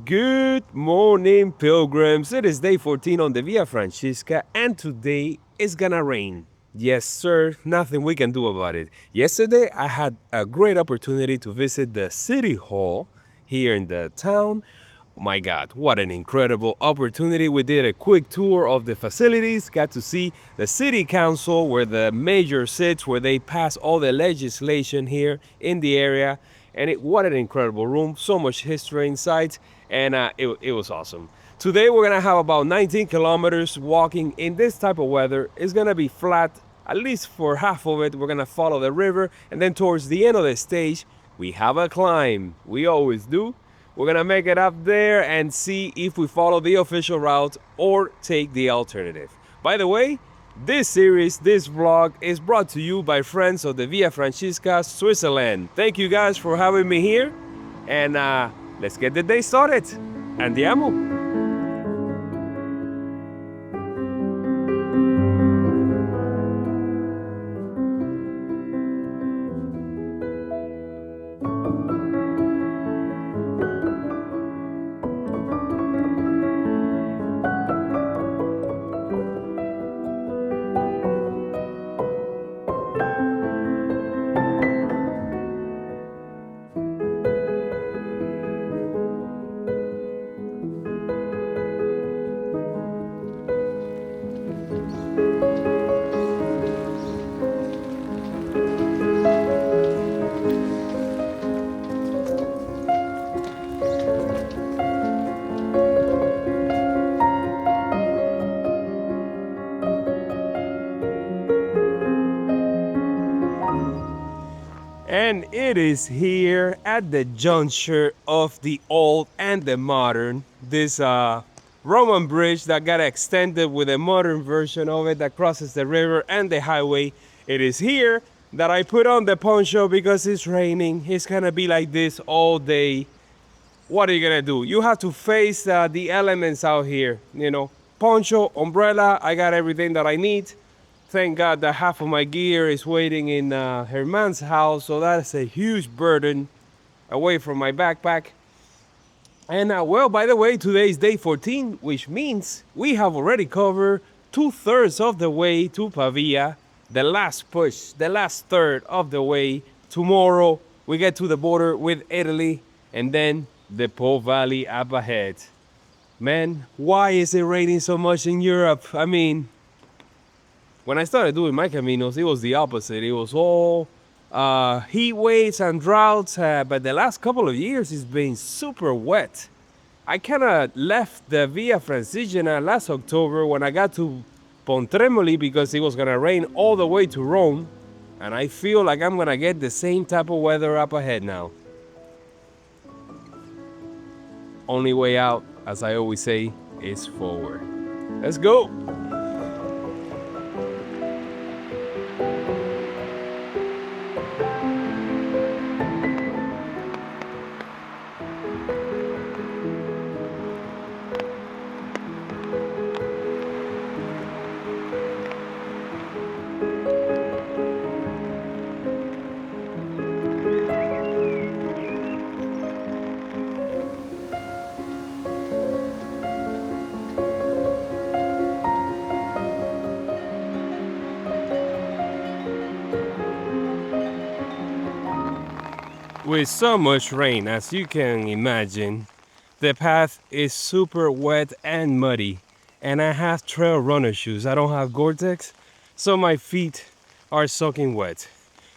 Good morning, pilgrims. It is day 14 on the Via Francesca, and today it's gonna rain. Yes, sir, nothing we can do about it. Yesterday, I had a great opportunity to visit the city hall here in the town. My God, what an incredible opportunity. We did a quick tour of the facilities, got to see the city council where the mayor sits, where they pass all the legislation here in the area. And what an incredible room, so much history inside, and it was awesome. Today we're gonna have about 19 kilometers walking in this type of weather. It's gonna be flat, at least for half of it. We're gonna follow the river, and then towards the end of the stage, we have a climb. We always do. We're gonna make it up there and see if we follow the official route or take the alternative. By the way, this series, this vlog is brought to you by friends of the Via Francesca, Switzerland. Thank you guys for having me here, and let's get the day started. Andiamo! And it is here at the juncture of the old and the modern. This Roman bridge that got extended with a modern version of it that crosses the river and the highway. It is here that I put on the poncho because it's raining. It's gonna be like this all day. What are you gonna do? You have to face the elements out here. You know, poncho, umbrella, I got everything that I need. Thank God that half of my gear is waiting in her man's house, so that's a huge burden away from my backpack. And well, by the way, today is day 14, which means we have already covered 2/3 of the way to Pavia. The last push, the last third of the way. Tomorrow we get to the border with Italy, and then the Po Valley up ahead. Man, why is it raining so much in Europe? I mean, when I started doing my Caminos, it was the opposite. It was all heat waves and droughts, but the last couple of years it's been super wet. I kind of left the Via Francigena last October when I got to Pontremoli because it was going to rain all the way to Rome, and I feel like I'm going to get the same type of weather up ahead now. Only way out, as I always say, is forward. Let's go! With so much rain, as you can imagine, the path is super wet and muddy, and I have trail runner shoes. I don't have Gore-Tex, so my feet are soaking wet.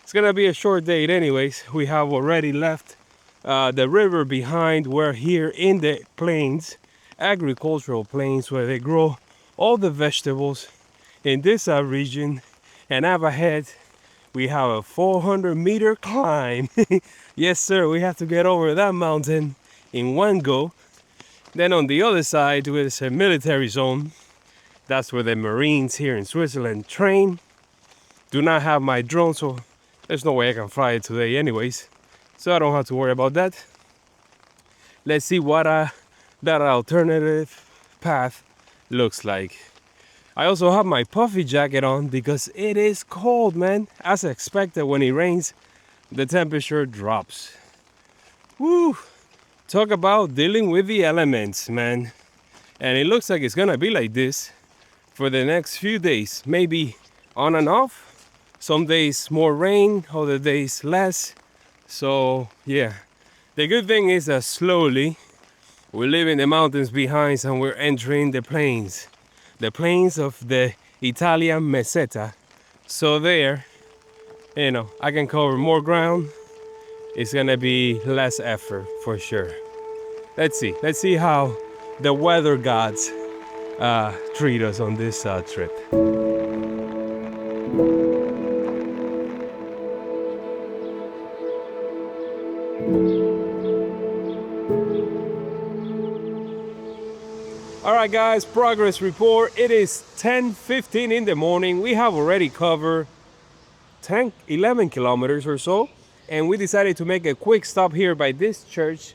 It's gonna be a short day anyways. We have already left the river behind. We're here in the plains, agricultural plains, where they grow all the vegetables in this region, and up ahead we have a 400-meter climb. Yes, sir, we have to get over that mountain in one go. Then on the other side, there's a military zone. That's where the Marines here in Switzerland train. Do not have my drone, so there's no way I can fly it today anyways. So I don't have to worry about that. Let's see what that alternative path looks like. I also have my puffy jacket on because it is cold, man. As expected, when it rains, the temperature drops. Woo! Talk about dealing with the elements, man. And it looks like it's gonna be like this for the next few days. Maybe on and off. Some days more rain, other days less. So yeah, the good thing is that slowly we're leaving the mountains behind and we're entering the plains. The plains of the Italian meseta. So there, you know, I can cover more ground. It's gonna be less effort for sure. Let's see how the weather gods treat us on this trip. All right, guys, progress report. It is 10:15 in the morning. We have already covered 11 kilometers or so, and we decided to make a quick stop here by this church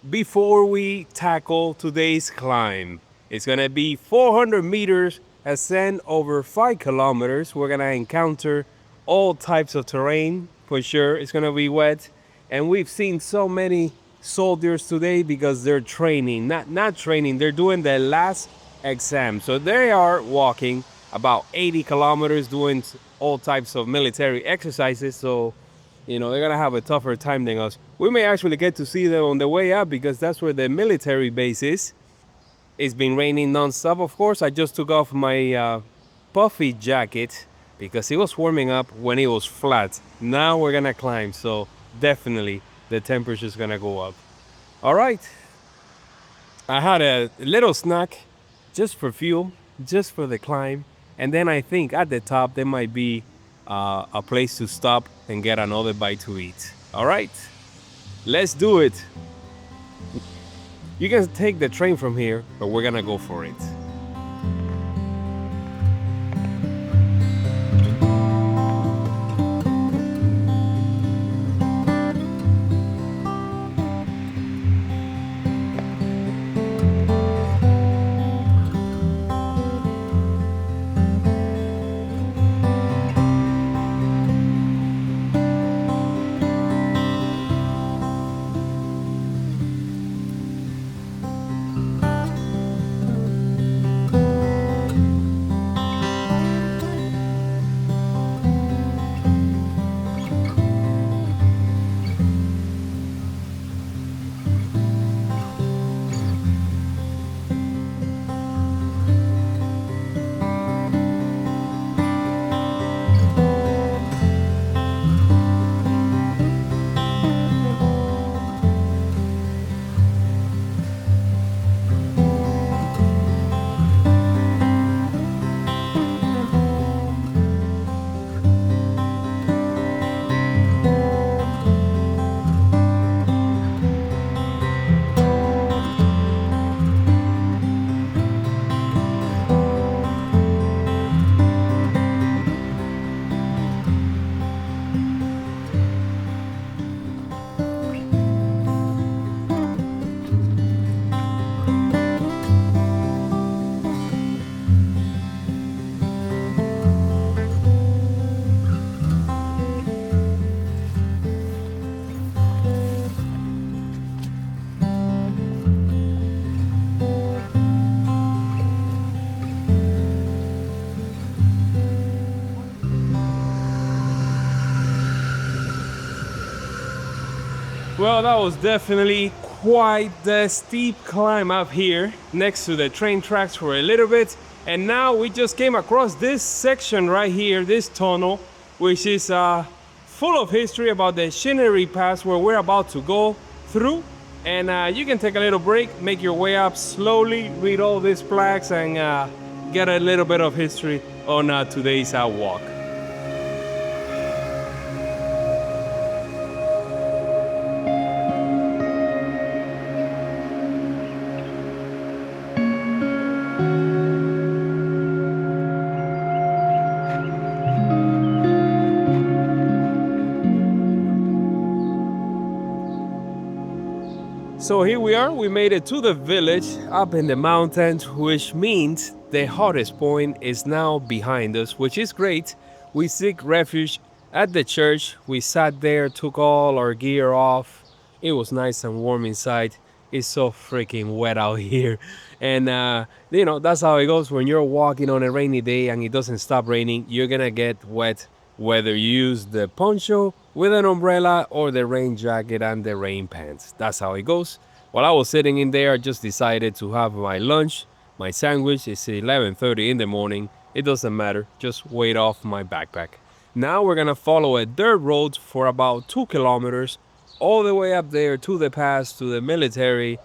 before we tackle today's climb. It's gonna be 400 meters ascend over 5 kilometers. We're gonna encounter all types of terrain for sure. It's gonna be wet, and we've seen so many soldiers today because they're training, not training, they're doing their last exam. So they are walking about 80 kilometers doing all types of military exercises. So you know, they're gonna have a tougher time than us. We may actually get to see them on the way up because that's where the military base is. It's been raining non-stop, of course. I just took off my puffy jacket because it was warming up when it was flat. Now we're gonna climb, so definitely the temperature's gonna go up. All right, I had a little snack just for fuel, just for the climb. And then I think at the top there might be a place to stop and get another bite to eat. All right, let's do it. You can take the train from here, but we're gonna go for it. Well, that was definitely quite the steep climb up here next to the train tracks for a little bit. And now we just came across this section right here, this tunnel, which is full of history about the Shinnery Pass where we're about to go through. And you can take a little break, make your way up slowly, read all these plaques, and get a little bit of history on today's walk. So here we are, we made it to the village up in the mountains, which means the hottest point is now behind us, which is great. We seek refuge at the church. We sat there, took all our gear off. It was nice and warm inside. It's so freaking wet out here. And, that's how it goes when you're walking on a rainy day and it doesn't stop raining. You're going to get wet whether you use the poncho with an umbrella or the rain jacket and the rain pants. That's how it goes. While I was sitting in there, I just decided to have my lunch, my sandwich. It's 11:30 in the morning. It doesn't matter. Just weight off my backpack. Now we're going to follow a dirt road for about 2 kilometers all the way up there to the pass to the military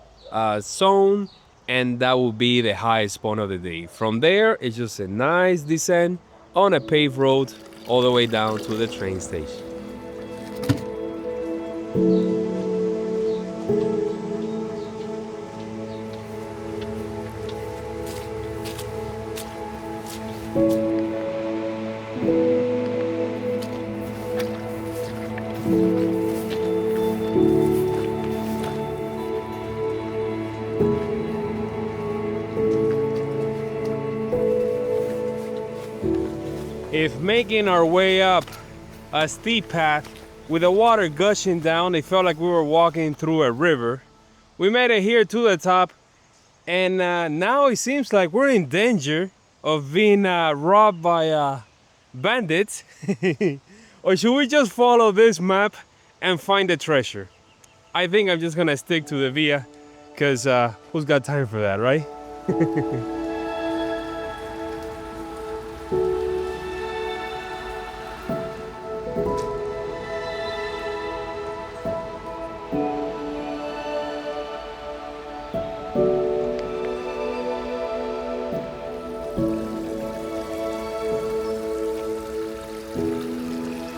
zone, and that will be the highest point of the day. From there, it's just a nice descent on a paved road all the way down to the train station. If making our way up a steep path with the water gushing down, it felt like we were walking through a river. We made it here to the top, and now it seems like we're in danger of being robbed by bandits. Or should we just follow this map and find the treasure? I think I'm just gonna stick to the via, because who's got time for that, right?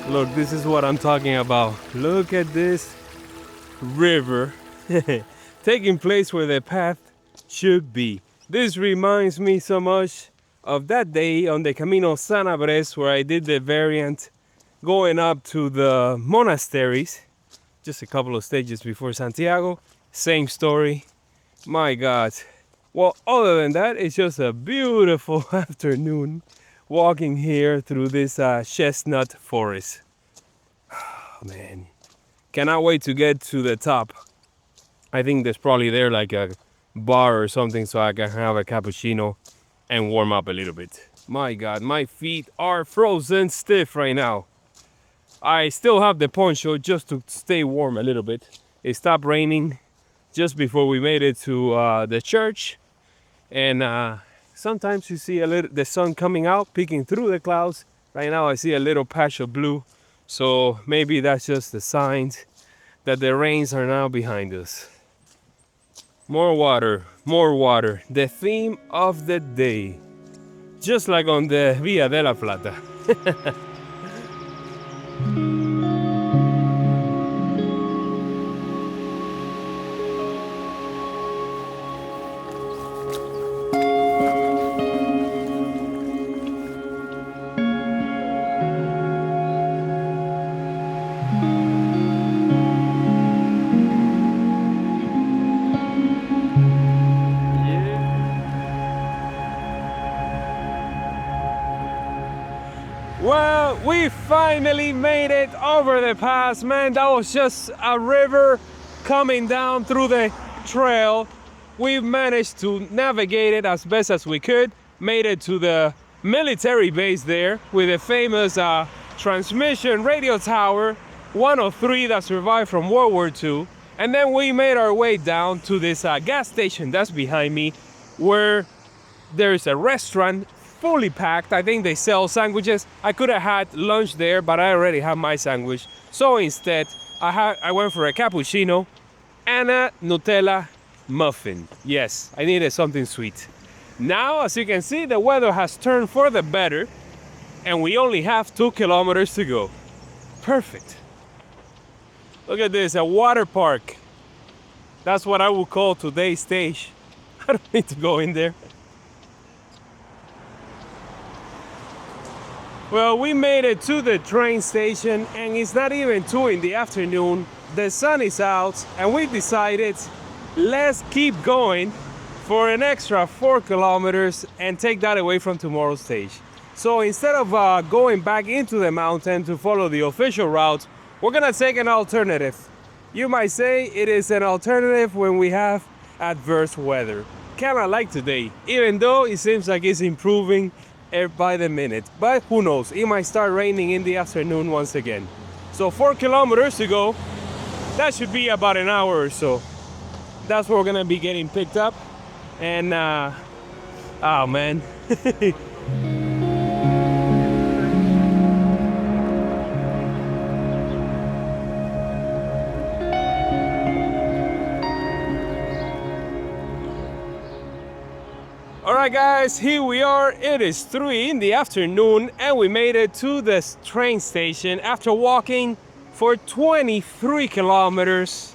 Look, this is what I'm talking about. Look at this river taking place where the path should be. This reminds me so much of that day on the Camino San Abres where I did the variant going up to the monasteries, just a couple of stages before Santiago. Same story. My God. Well, other than that, it's just a beautiful afternoon walking here through this chestnut forest. Oh, man, cannot wait to get to the top. I think there's probably there like a bar or something so I can have a cappuccino and warm up a little bit. My God, my feet are frozen stiff right now. I still have the poncho just to stay warm a little bit. It stopped raining just before we made it to the church, and sometimes you see the sun coming out, peeking through the clouds. Right now I see a little patch of blue, so maybe that's just the signs that the rains are now behind us. More water, more water. The theme of the day, just like on the Via de la Plata. Well, we finally made it over the pass, man. That was just a river coming down through the trail. We managed to navigate it as best as we could. Made it to the military base there with the famous transmission radio tower, one of three that survived from World War II. And then we made our way down to this gas station that's behind me, where there's a restaurant fully packed. I think they sell sandwiches. I could have had lunch there, but I already have my sandwich. So instead, I went for a cappuccino and a Nutella muffin. Yes, I needed something sweet. Now, as you can see, the weather has turned for the better, and we only have 2 kilometers to go. Perfect. Look at this, a water park. That's what I would call today's stage. I don't need to go in there. Well, we made it to the train station, and it's not even 2 in the afternoon. The sun is out, and we decided, let's keep going for an extra 4 kilometers and take that away from tomorrow's stage. So instead of going back into the mountain to follow the official route, we're gonna take an alternative. You might say it is an alternative when we have adverse weather. Kinda like today, even though it seems like it's improving by the minute. But who knows, it might start raining in the afternoon once again. So 4 kilometers to go. That should be about an hour or so. That's where we're gonna be getting picked up. And oh man. Alright guys, here we are. It is 3 in the afternoon and we made it to this train station after walking for 23 kilometers.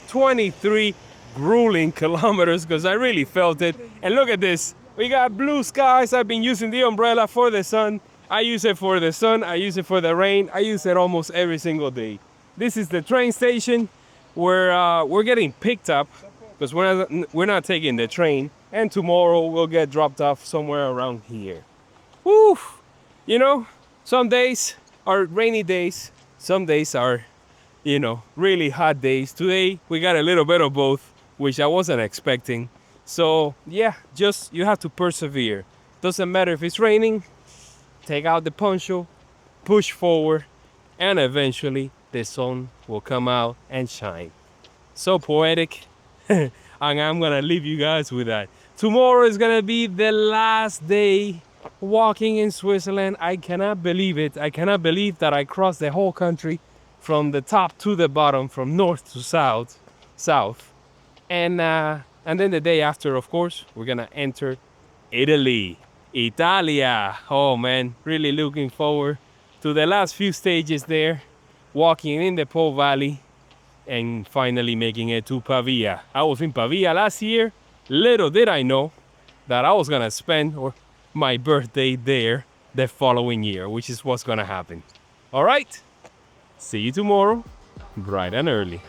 23 grueling kilometers because I really felt it. And look at this. We got blue skies. I've been using the umbrella for the sun. I use it for the sun. I use it for the rain. I use it almost every single day. This is the train station where we're getting picked up because we're not taking the train. And tomorrow we'll get dropped off somewhere around here. Woo! You know, some days are rainy days. Some days are, you know, really hot days. Today we got a little bit of both, which I wasn't expecting. So yeah, just you have to persevere. Doesn't matter if it's raining, take out the poncho, push forward, and eventually the sun will come out and shine. So poetic. And I'm gonna leave you guys with that. Tomorrow is gonna be the last day walking in Switzerland. I cannot believe it. I cannot believe that I crossed the whole country from the top to the bottom, from north to south. And then the day after, of course, we're gonna enter Italy. Italia. Oh man, really looking forward to the last few stages there, walking in the Po Valley and finally making it to Pavia. I was in Pavia last year. Little did I know that I was gonna spend my birthday there the following year, which is what's gonna happen. All right, see you tomorrow, bright and early.